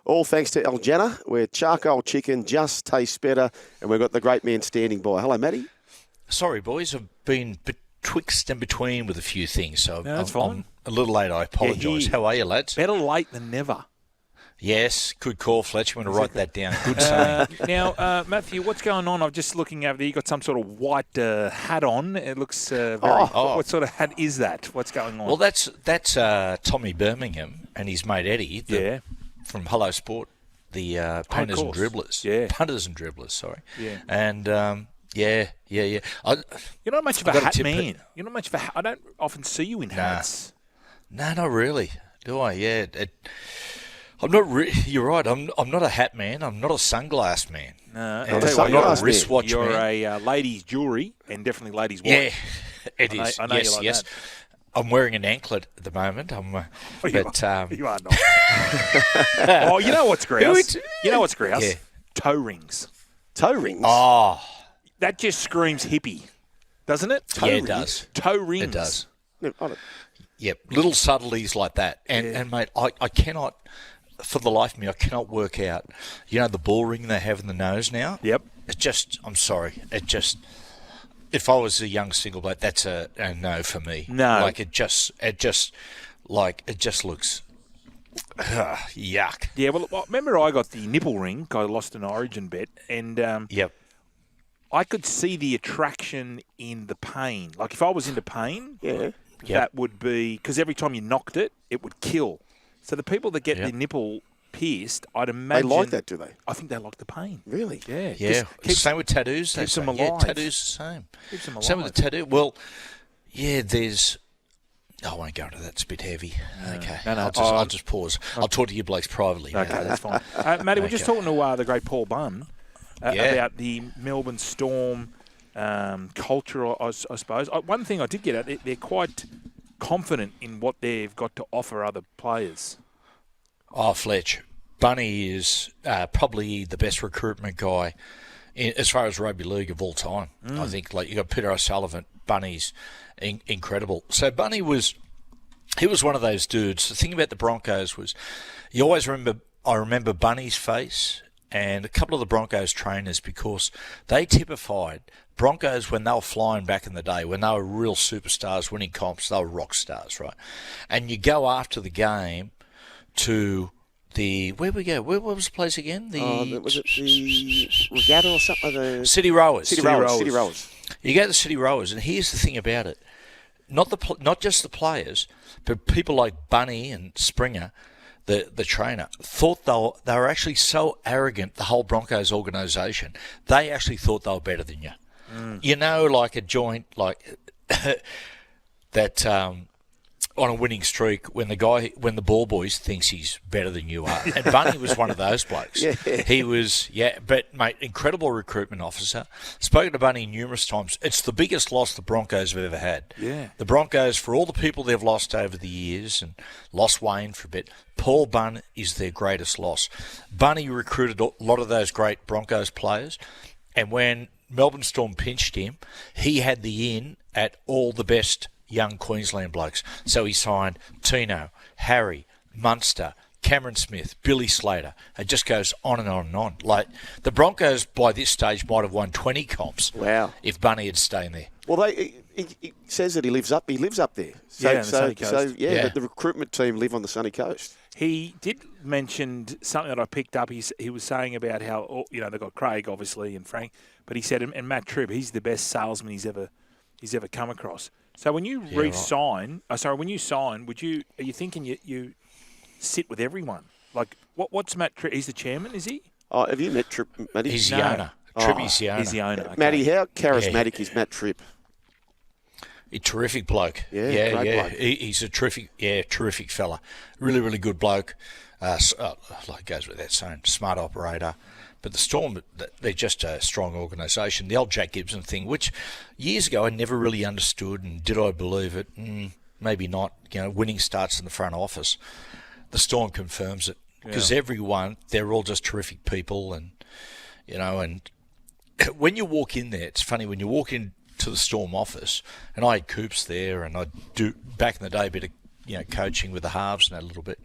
All thanks to El Jannah, where charcoal chicken just tastes better, and we've got the great man standing by. Hello, Matty. Sorry, boys. I've been betwixt and between with a few things, so that's fine. I'm a little late. I apologise. How are you, lads? Better late than never. Yes, good call, Fletch. I'm going to write that down. Good saying. Now, Matthew, what's going on? I'm just looking over there. You got some sort of white hat on. It looks very. What sort of hat is that? What's going on? Well, that's Tommy Birmingham and his mate Eddie. From Hello Sport, the punters and dribblers. Yeah. Punters and dribblers. Sorry. Yeah. And yeah. You're not much of a hat man. You're not much of a hat. I don't often see you in hats. No, not really. Do I? Yeah. I'm not. You're right. I'm not a hat man. I'm not a sunglass man. No, I'm not a wristwatch man. You're a ladies' jewellery and definitely ladies' watch. Yeah, it is. I know yes, you like yes. that. I'm wearing an anklet at the moment. You are not. Oh, you know what's grouse? Yeah. Toe rings. Toe rings? Oh. That just screams hippie, doesn't it? It does. Toe rings. It does. No, Yep, little subtleties like that. And mate, I cannot, for the life of me, I cannot work out, the ball ring they have in the nose now? Yep. It just, I'm sorry, if I was a young single bloke, that's a no for me. No. Like, it just looks, yuck. Yeah, well, remember I got the nipple ring. I lost an Origin bet, and Yep. I could see the attraction in the pain. Like, if I was into pain, that would be, because every time you knocked it, it would kill. So the people that get the nipple pierced, I'd imagine... They like that, do they? I think they like the pain. Really? Yeah. Yeah. Same with tattoos. Keeps them alive. Yeah, tattoos the same. Keeps them alive. Same with the tattoo. Well, yeah, there's... I won't go into that. It's a bit heavy. Okay. No. I'll just pause. I'll talk to you blokes privately. Okay, that's fine. Matty, we're just talking to the great Paul Bunn about the Melbourne Storm culture, I suppose. One thing I did get at, they're quite confident in what they've got to offer other players. Oh, Fletch. Bunny is probably the best recruitment guy as far as rugby league of all time. I think, like, you got Peter O'Sullivan. Bunny's incredible. So Bunny was one of those dudes. The thing about the Broncos was I remember Bunny's face and a couple of the Broncos trainers, because they typified Broncos when they were flying back in the day, when they were real superstars winning comps. They were rock stars, right? And you go after the game to where we go? Where was the place again? Was it the Regatta or something? The City Rowers. City Rowers. You go to the City Rowers, and here's the thing about it: not just the players, but people like Bunny and Springer, the trainer, thought they were actually so arrogant. The whole Broncos organisation, they actually thought they were better than you. Like a joint, like that. On a winning streak, when the ball boys thinks he's better than you are. And Bunny was one of those blokes. He was, but mate, incredible recruitment officer. Spoken to Bunny numerous times. It's the biggest loss the Broncos have ever had. Yeah. The Broncos, for all the people they've lost over the years and lost Wayne for a bit, Paul Bunn is their greatest loss. Bunny recruited a lot of those great Broncos players, and when Melbourne Storm pinched him, he had the in at all the best young Queensland blokes. So he signed Tino, Harry, Munster, Cameron Smith, Billy Slater. It just goes on and on and on. Like, the Broncos by this stage might have won 20 comps. Wow. If Bunny had stayed there. Well, he says that he lives up there. So, on the sunny coast. But the recruitment team live on the sunny coast. He did mention something that I picked up. He was saying about how, they've got Craig, obviously, and Frank, but he said, and Matt Tripp, he's the best salesman he's ever come across. So when you sign, are you thinking you sit with everyone? Like, what's Matt Tripp? He's the chairman, is he? Oh, have you met Tripp, Matty? He's the owner. Tripp is the owner. He's the owner. Okay. Matty, how charismatic is Matt Tripp? A terrific bloke. Great bloke. He's a terrific fella. Really, really good bloke. Like goes with that saying, smart operator. But the Storm, they're just a strong organisation. The old Jack Gibson thing, which years ago I never really understood, and did I believe it? Maybe not. Winning starts in the front office. The Storm confirms it, because everyone, they're all just terrific people, and when you walk in there, it's funny, when you walk into the Storm office, and I had Coops there, and I do back in the day a bit of coaching with the halves and that a little bit.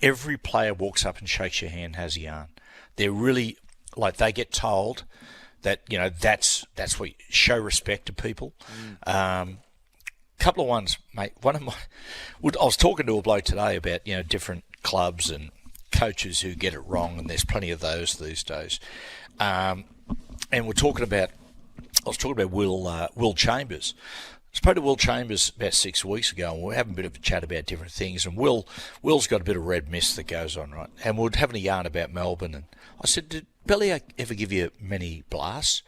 every player walks up and shakes your hand, has a yarn. They're really, like, they get told that, you know, that's what you show respect to people. Couple of ones, mate. I was talking to a bloke today about, you know, different clubs and coaches who get it wrong, and there's plenty of those these days. And I was talking about Will Chambers. I spoke to Will Chambers about 6 weeks ago, and we were having a bit of a chat about different things. And Will's got a bit of red mist that goes on, right? And we were having a yarn about Melbourne, and I said, "Did Bellyache ever give you many blasts?"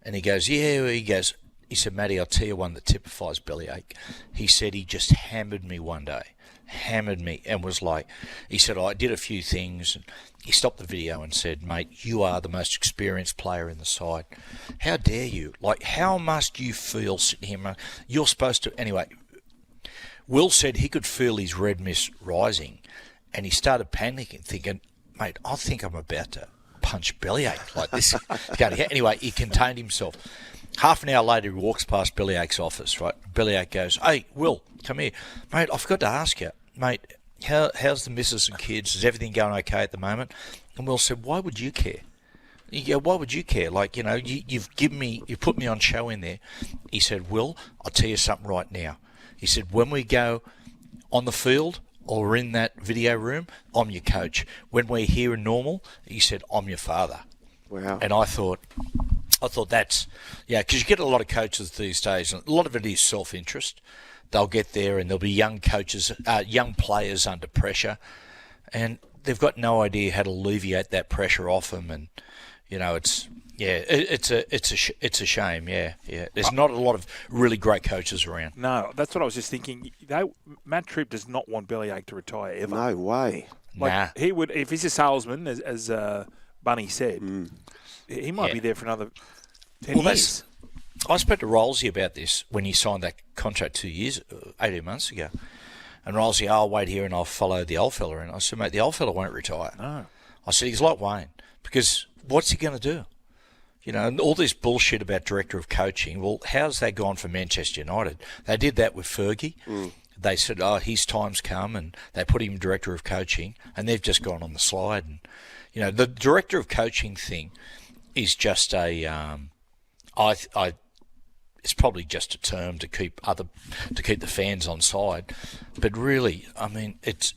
And he goes, "Yeah." He said, "Matty, I'll tell you one that typifies Bellyache." He said he just hammered me one day. Hammered me and was like, he said, "I did a few things," and he stopped the video and said, "Mate, you are the most experienced player in the side. How dare you? Like, how must you feel sitting here? You're supposed to..." Anyway, Will said he could feel his red mist rising, and he started panicking, thinking, "Mate, I think I'm about to punch Bellyache like this." Anyway, he contained himself. Half an hour later, he walks past Bellyache's office, right? Bellyache goes, "Hey, Will, come here. Mate, I forgot to ask you. Mate, how's the missus and kids? Is everything going okay at the moment?" And Will said, "Why would you care?" You go, "Why would you care? Like, you know, you've put me on show in there." He said, "Will, I'll tell you something right now." He said, "When we go on the field or in that video room, I'm your coach. When we're here in normal," he said, "I'm your father." Wow. And I thought that's, yeah, because you get a lot of coaches these days, and a lot of it is self-interest. They'll get there and there'll be young players under pressure, and they've got no idea how to alleviate that pressure off them. And, you know, it's a shame. Yeah. There's not a lot of really great coaches around. No, that's what I was just thinking. Matt Tripp does not want Bellyache to retire ever. No way. Like, he would, if he's a salesman, as Bunny said, he might be there for another 10 years. I spoke to Rolsey about this when he signed that contract 18 months ago. And Rolsey, "I'll wait here and I'll follow the old fella." And I said, "Mate, the old fella won't retire." No. I said, "He's like Wayne, because what's he going to do?" You know, and all this bullshit about director of coaching. Well, how's that gone for Manchester United? They did that with Fergie. They said, "Oh, his time's come," and they put him director of coaching, and they've just gone on the slide. And, you know, the director of coaching thing is just it's probably just a term to keep the fans on side, but really, I mean, it's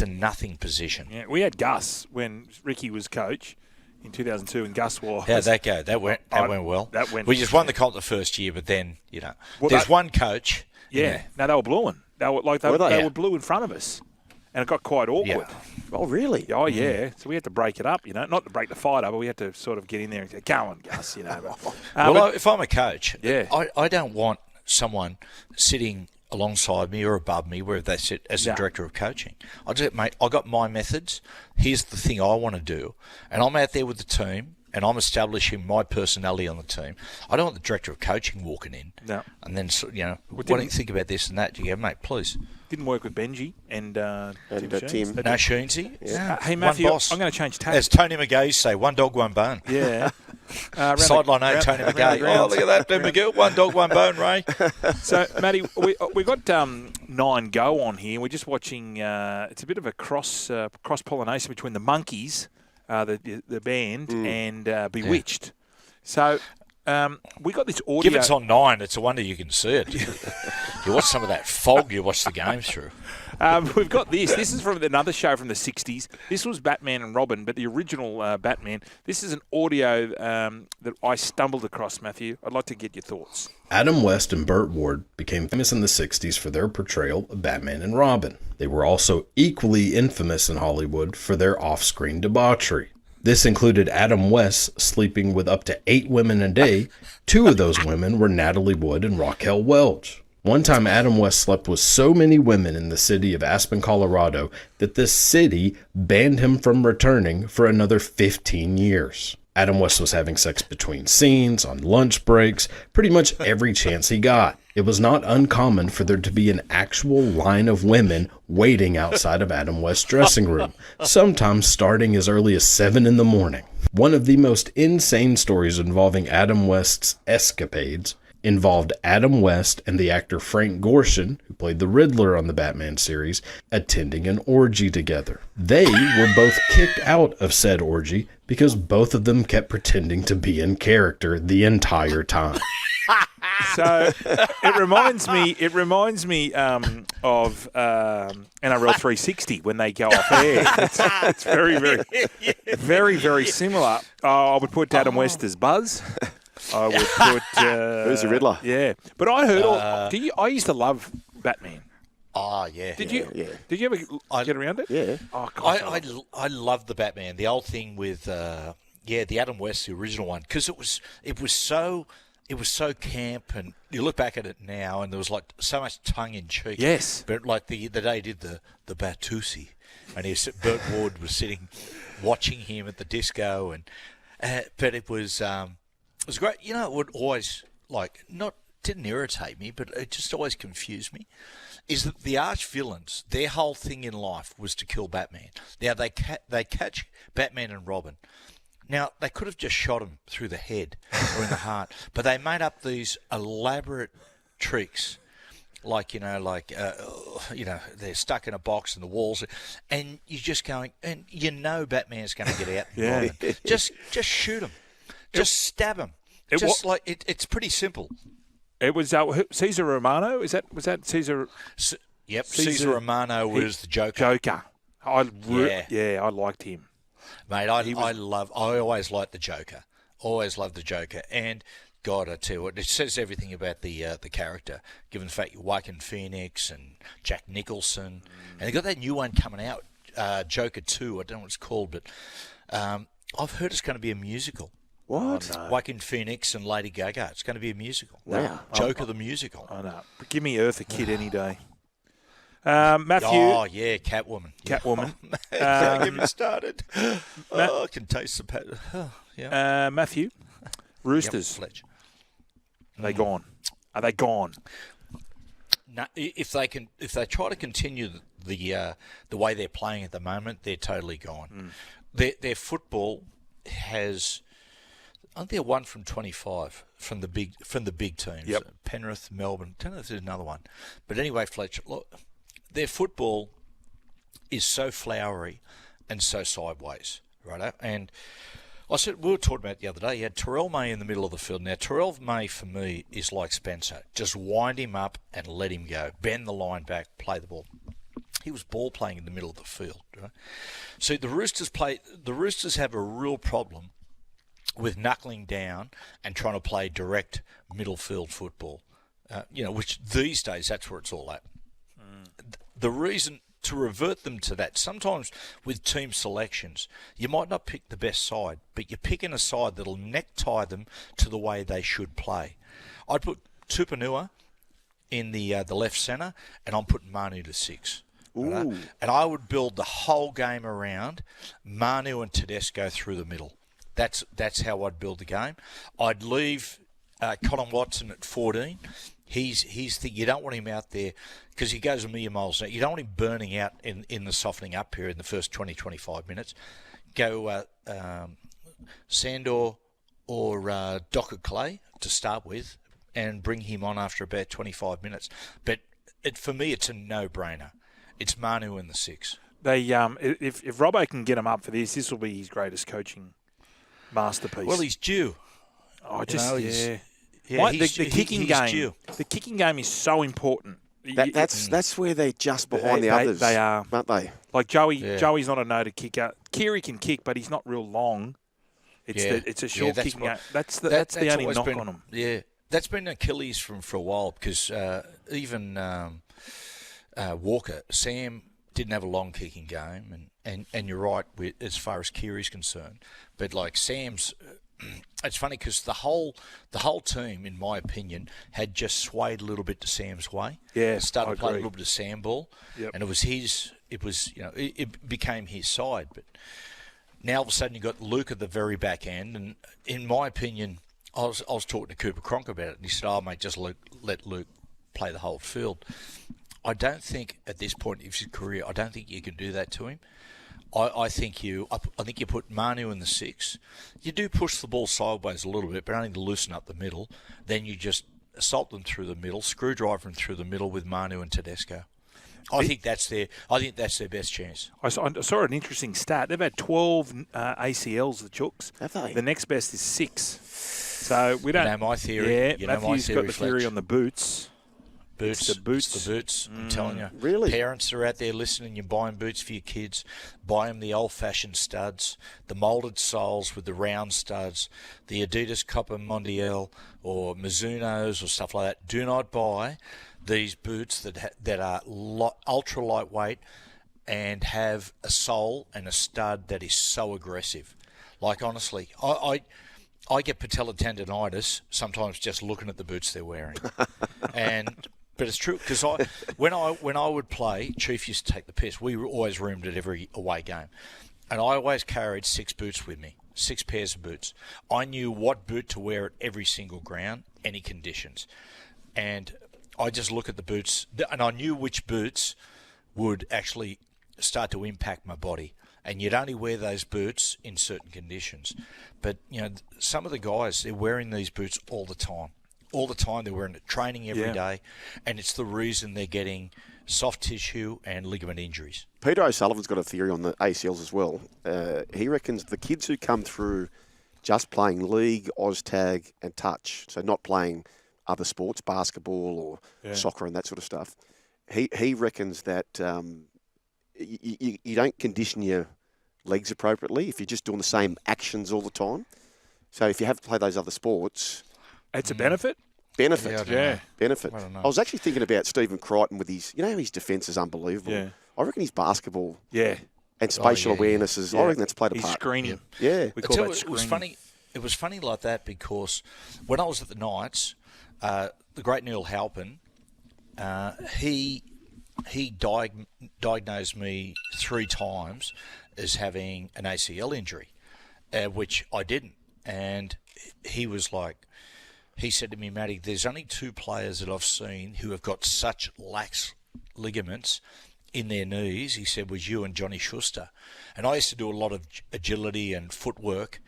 a nothing position. Yeah, we had Gus when Ricky was coach in 2002, and Gus was. How'd that go? That went well. We just won the comp the first year, but then, you know, there's one coach. Yeah, no, they were blueing. They were blue in front of us, and it got quite awkward. Yeah. Oh, really? Oh, yeah. So we had to break it up, you know. Not to break the fight up, but we had to sort of get in there and say, "Go on, Gus," you know. If I'm a coach, I don't want someone sitting alongside me or above me, wherever they sit, as a director of coaching. I just, "Mate, I got my methods. Here's the thing I want to do." And I'm out there with the team, and I'm establishing my personality on the team. I don't want the director of coaching walking in. No. And then, you know, "What do you think about this and that?" You go, "Mate, please." Didn't work with Benji and Tim. No, Sheensy. Yeah. Hey, Matthew, I'm going to change tack. As Tony McGee say, "One dog, one bone." Yeah. Sideline 8, Tony McGee. Oh, look at that, McGill. "One dog, one bone," Ray. So, Matty, we got 9 go on here. We're just watching. It's a bit of a cross-pollination between the Monkeys, the band, and Bewitched. Yeah. So we got this audio. Give it's on 9. It's a wonder you can see it. You watch some of that fog you watch the games through. We've got this. This is from another show from the 60s. This was Batman and Robin, but the original Batman. This is an audio that I stumbled across, Matthew. I'd like to get your thoughts. Adam West and Burt Ward became famous in the 60s for their portrayal of Batman and Robin. They were also equally infamous in Hollywood for their off-screen debauchery. This included Adam West sleeping with up to 8 women a day. 2 of those women were Natalie Wood and Raquel Welch. One time, Adam West slept with so many women in the city of Aspen, Colorado, that the city banned him from returning for another 15 years. Adam West was having sex between scenes, on lunch breaks, pretty much every chance he got. It was not uncommon for there to be an actual line of women waiting outside of Adam West's dressing room, sometimes starting as early as 7 a.m. One of the most insane stories involving Adam West's escapades involved Adam West and the actor Frank Gorshin, who played the Riddler on the Batman series, attending an orgy together. They were both kicked out of said orgy because both of them kept pretending to be in character the entire time. So it reminds me of NRL 360 when they go off air. It's very, very, very similar. I would put Adam West as Buzz. I would put who's the Riddler? Yeah, but I heard. I used to love Batman. Oh, yeah. Did you? Yeah. Did you ever get around it? Yeah. Oh, gosh, I love the Batman. The old thing with the Adam West, the original one, because it was so camp, and you look back at it now, and there was like so much tongue in cheek. Yes. But like the day he did the Batusi, and Burt Ward was sitting watching him at the disco, and but it was great. You know, it would always didn't irritate me, but it just always confused me. Is that the arch villains? Their whole thing in life was to kill Batman. Now they catch Batman and Robin. Now, they could have just shot him through the head or in the heart, but they made up these elaborate tricks, they're stuck in a box in the walls, and you're just going, and Batman's going to get out. And Robin. Just shoot him. Just stab him. It's pretty simple. It was Cesar Romano. Was that Cesar? Yep, Cesar Romano was the Joker. Joker. I liked him. Mate, I always liked the Joker. Always loved the Joker. And God, I tell you what, it says everything about the character, given the fact you're Joaquin Phoenix and Jack Nicholson. And they got that new one coming out, Joker 2. I don't know what it's called, but I've heard it's going to be a musical. What? Oh, no. Joaquin Phoenix and Lady Gaga. It's going to be a musical. Wow. Joker the musical. I know. But give me Eartha Kitt any day. Matthew. Oh, yeah, Catwoman. Catwoman. Don't get me started. I can taste the pat. Yeah. Matthew. Roosters. Yep, Fletch. Are they gone? Are they gone? No, if they try to continue the way they're playing at the moment, they're totally gone. Their football has, I think they're 1 from 25 from the big teams. Yep. Penrith, Melbourne. I don't know if there's another one, but anyway, Fletch, look, their football is so flowery and so sideways, right? And I said, we were talking about it the other day, you had Terrell May in the middle of the field. Now, Terrell May, for me, is like Spencer. Just wind him up and let him go. Bend the line back, play the ball. He was ball playing in the middle of the field, right? So the Roosters have a real problem with knuckling down and trying to play direct middle field football, which these days, that's where it's all at. The reason to revert them to that, sometimes with team selections, you might not pick the best side, but you're picking a side that'll necktie them to the way they should play. I'd put Tupanua in the left centre, and I'm putting Manu to 6. Right? And I would build the whole game around Manu and Tedesco through the middle. That's how I'd build the game. I'd leave Colin Watson at 14. You don't want him out there because he goes a million miles an hour. You don't want him burning out in the softening up period in the first 20-25 minutes. Go Sandor or Docker Clay to start with and bring him on after about 25 minutes. But for me, it's a no-brainer. It's Manu in the 6. They if Robbo can get him up for this will be his greatest coaching masterpiece. Well, he's due. The kicking game. Due. The kicking game is so important. That's where they're just behind the others. They are, aren't they? Like Joey. Yeah. Joey's not a noted kicker. Kiri can kick, but he's not real long. It's a short kicking game. That's the only knock on him. Yeah, that's been Achilles for a while because even Walker, Sam didn't have a long kicking game, and you're right as far as Kiri's concerned. But like Sam's. It's funny because the whole team, in my opinion, had just swayed a little bit to Sam's way. Yeah, started playing a little bit of Sam ball, and it was his. It became his side. But now all of a sudden you got Luke at the very back end, and in my opinion, I was talking to Cooper Cronk about it, and he said, "Oh mate, just let Luke play the whole field." I don't think at this point of his career, I don't think you can do that to him. I think you put Manu in the 6. You do push the ball sideways a little bit, but only to loosen up the middle. Then you just assault them through the middle, screwdriver them through the middle with Manu and Tedesco. I think that's their best chance. I saw an interesting stat. They've had 12 ACLs, the Chooks. Have they? The next best is 6. So we don't. You know my theory. Yeah, Matthew's got the theory on the boots. Boots. It's the boots. It's the boots. I'm telling you. Really? Parents are out there listening. You're buying boots for your kids. Buy them the old-fashioned studs, the moulded soles with the round studs, the Adidas Copper Mondial or Mizuno's or stuff like that. Do not buy these boots that are ultra lightweight and have a sole and a stud that is so aggressive. Like, honestly, I get patella tendonitis sometimes just looking at the boots they're wearing. But it's true, because when I would play, Chief used to take the piss. We were always roomed at every away game. And I always carried 6 boots with me, 6 pairs of boots. I knew what boot to wear at every single ground, any conditions. And I just look at the boots, and I knew which boots would actually start to impact my body. And you'd only wear those boots in certain conditions. But, some of the guys, they're wearing these boots all the time. All the time. They're wearing it training every day. And it's the reason they're getting soft tissue and ligament injuries. Peter O'Sullivan's got a theory on the ACLs as well. He reckons the kids who come through just playing league, OzTag and touch, so not playing other sports, basketball or soccer and that sort of stuff, he reckons that you don't condition your legs appropriately if you're just doing the same actions all the time. So if you have to play those other sports... It's a benefit? Benefit. Benefit. I don't know. I was actually thinking about Stephen Crichton with his... You know, his defence is unbelievable. Yeah. I reckon his basketball and spatial yeah. awareness is... I reckon that's played a He's part. screening. Yeah. We call that It was screening. funny. It was funny like that because when I was at the Knights, the great Neil Halpin, he diagnosed me 3 times as having an ACL injury, which I didn't. And he was like, he said to me, Matty, there's only 2 players that I've seen who have got such lax ligaments in their knees, he said, was you and Johnny Schuster. And I used to do a lot of agility and footwork,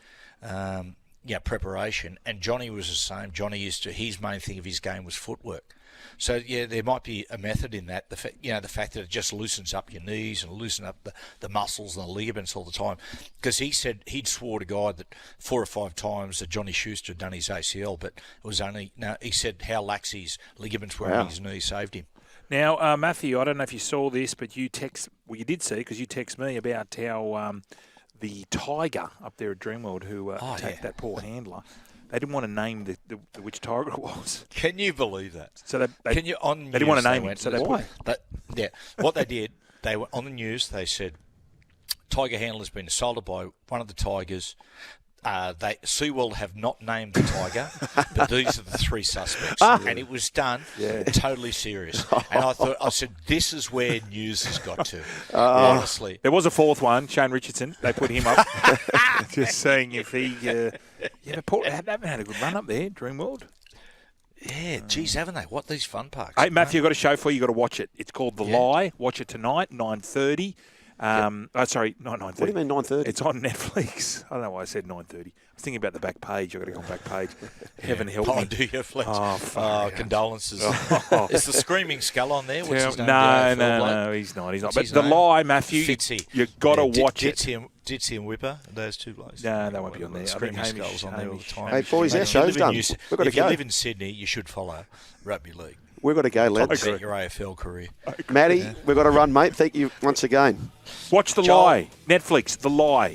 preparation, and Johnny was the same. Johnny his main thing of his game was footwork. So, there might be a method in that. The fact that it just loosens up your knees and loosen up the muscles and the ligaments all the time. Because he said he'd swore to God that 4 or 5 times that Johnny Schuster had done his ACL, but it was only, he said how lax his ligaments were in his knee saved him. Now, Matthew, I don't know if you saw this, but you did see, because you text me about how the tiger up there at Dreamworld who attacked that poor handler, they didn't want to name the which tiger it was. Can you believe that? So they didn't want to name it. So What they did, they were on the news. They said tiger handler's been assaulted by one of the tigers. SeaWorld have not named the tiger, but these are the 3 suspects. And it was done totally serious. And I said, this is where news has got to, honestly. There was a 4th one, Shane Richardson. They put him up. Just saying if he... Port haven't had a good run up there, Dreamworld. Yeah, geez, haven't they? What, these fun parks? Hey, Matthew, I've got a show for you. You've got to watch it. It's called The Lie. Watch it tonight, 9:30. Sorry, not 9:30. What do you mean 9:30? It's on Netflix. I don't know why I said 9:30. I was thinking about the back page. I've got to go on back page. Heaven help me. Do you, Fletch? Oh, condolences. Is the Screaming Skull on there? What's his name? No, he's not. But The Lie, Matthew, Fitzy. You've got to watch it. Ditsy and Whipper, those 2 blokes. No, they won't be on there. Screaming Skulls on there all the time. Hey, boys, our show's done. We've got to go. If you live in Sydney, you should follow rugby league. We've got to go, lads. Bet your AFL career. Matty, we've got to run, mate. Thank you once again. Watch The Lie. Netflix, The Lie.